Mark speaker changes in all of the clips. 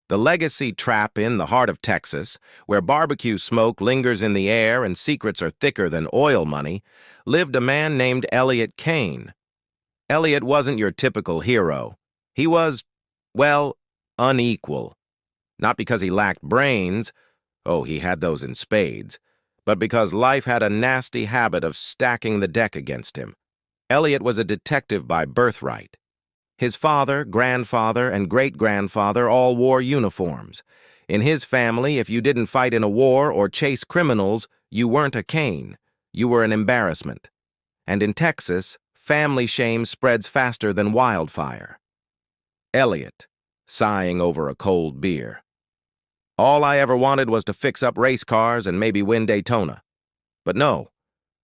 Speaker 1: The legacy trap in the heart of Texas, where barbecue smoke lingers in the air and secrets are thicker than oil money, lived a man named Elliot Kane. Elliot wasn't your typical hero. He was, well, unequal. Not because he lacked brains, oh, he had those in spades, but because life had a nasty habit of stacking the deck against him. Elliot was a detective by birthright. His father, grandfather, and great-grandfather all wore uniforms. In his family, if you didn't fight in a war or chase criminals, you weren't a Kane. You were an embarrassment. And in Texas, family shame spreads faster than wildfire. Elliot, sighing over a cold beer. All I ever wanted was to fix up race cars and maybe win Daytona. But no,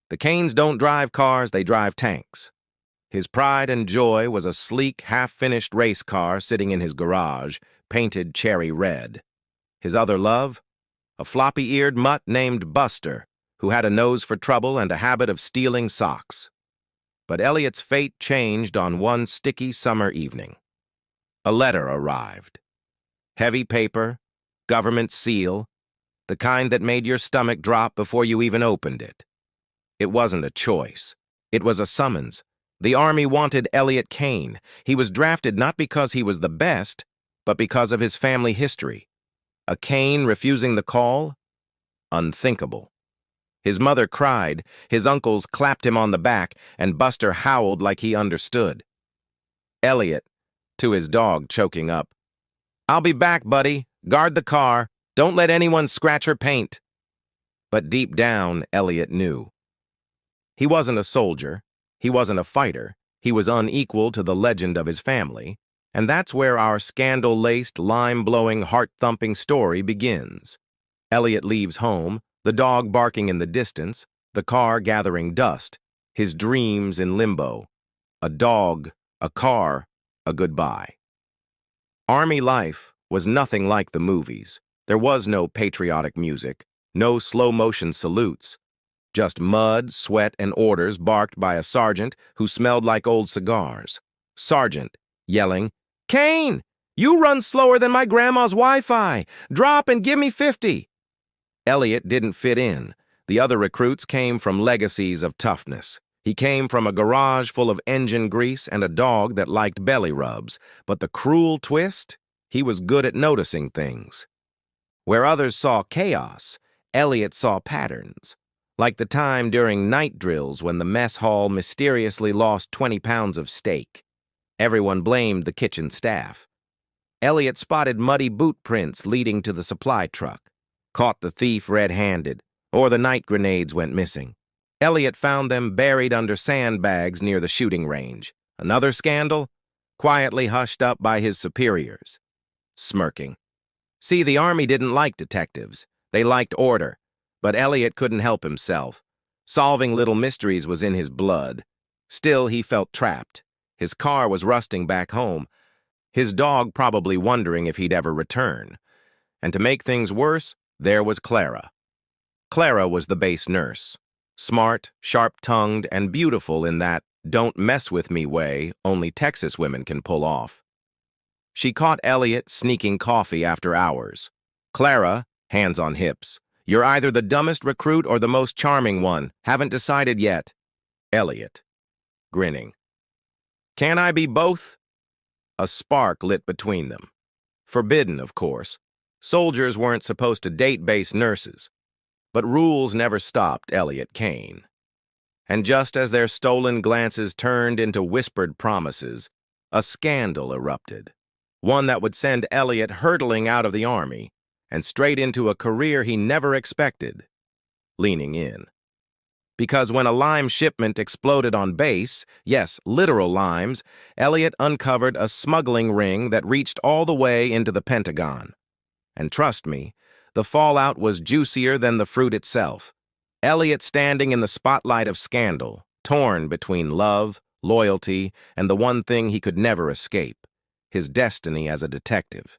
Speaker 1: the Kanes don't drive cars, they drive tanks. His pride and joy was a sleek, half-finished race car sitting in his garage, painted cherry red. His other love? A floppy-eared mutt named Buster, who had a nose for trouble and a habit of stealing socks. But Elliot's fate changed on one sticky summer evening. A letter arrived. Heavy paper, government seal, the kind that made your stomach drop before you even opened it. It wasn't a choice. It was a summons. The Army wanted Elliot Kane. He was drafted not because he was the best, but because of his family history. A Kane refusing the call? Unthinkable. His mother cried, his uncles clapped him on the back, and Buster howled like he understood. Elliot, to his dog choking up, "I'll be back, buddy. Guard the car. Don't let anyone scratch or paint." But deep down, Elliot knew. He wasn't a soldier. He wasn't a fighter. He was unequal to the legend of his family. And that's where our scandal-laced, lime-blowing, heart-thumping story begins. Elliot leaves home, the dog barking in the distance, the car gathering dust, his dreams in limbo. A dog, a car, a goodbye. Army life was nothing like the movies. There was no patriotic music, no slow-motion salutes. Just mud, sweat, and orders barked by a sergeant who smelled like old cigars. Sergeant, yelling, "Kane, you run slower than my grandma's Wi-Fi. Drop and give me 50. Elliot didn't fit in. The other recruits came from legacies of toughness. He came from a garage full of engine grease and a dog that liked belly rubs. But the cruel twist? He was good at noticing things. Where others saw chaos, Elliot saw patterns. Like the time during night drills when the mess hall mysteriously lost 20 pounds of steak. Everyone blamed the kitchen staff. Elliot spotted muddy boot prints leading to the supply truck, caught the thief red-handed, or the night grenades went missing. Elliot found them buried under sandbags near the shooting range. Another scandal? Quietly hushed up by his superiors. Smirking. See, the Army didn't like detectives. They liked order. But Elliot couldn't help himself. Solving little mysteries was in his blood. Still, he felt trapped. His car was rusting back home. His dog probably wondering if he'd ever return. And to make things worse, there was Clara. Clara was the base nurse. Smart, sharp-tongued, and beautiful in that don't-mess-with-me way only Texas women can pull off. She caught Elliot sneaking coffee after hours. Clara, hands on hips, "You're either the dumbest recruit or the most charming one. Haven't decided yet." Elliot, grinning. "Can I be both?" A spark lit between them. Forbidden, of course. Soldiers weren't supposed to date base nurses. But rules never stopped Elliot Kane. And just as their stolen glances turned into whispered promises, a scandal erupted. One that would send Elliot hurtling out of the Army and straight into a career he never expected, leaning in. Because when a lime shipment exploded on base, yes, literal limes, Elliot uncovered a smuggling ring that reached all the way into the Pentagon. And trust me, the fallout was juicier than the fruit itself. Elliot standing in the spotlight of scandal, torn between love, loyalty, and the one thing he could never escape, his destiny as a detective.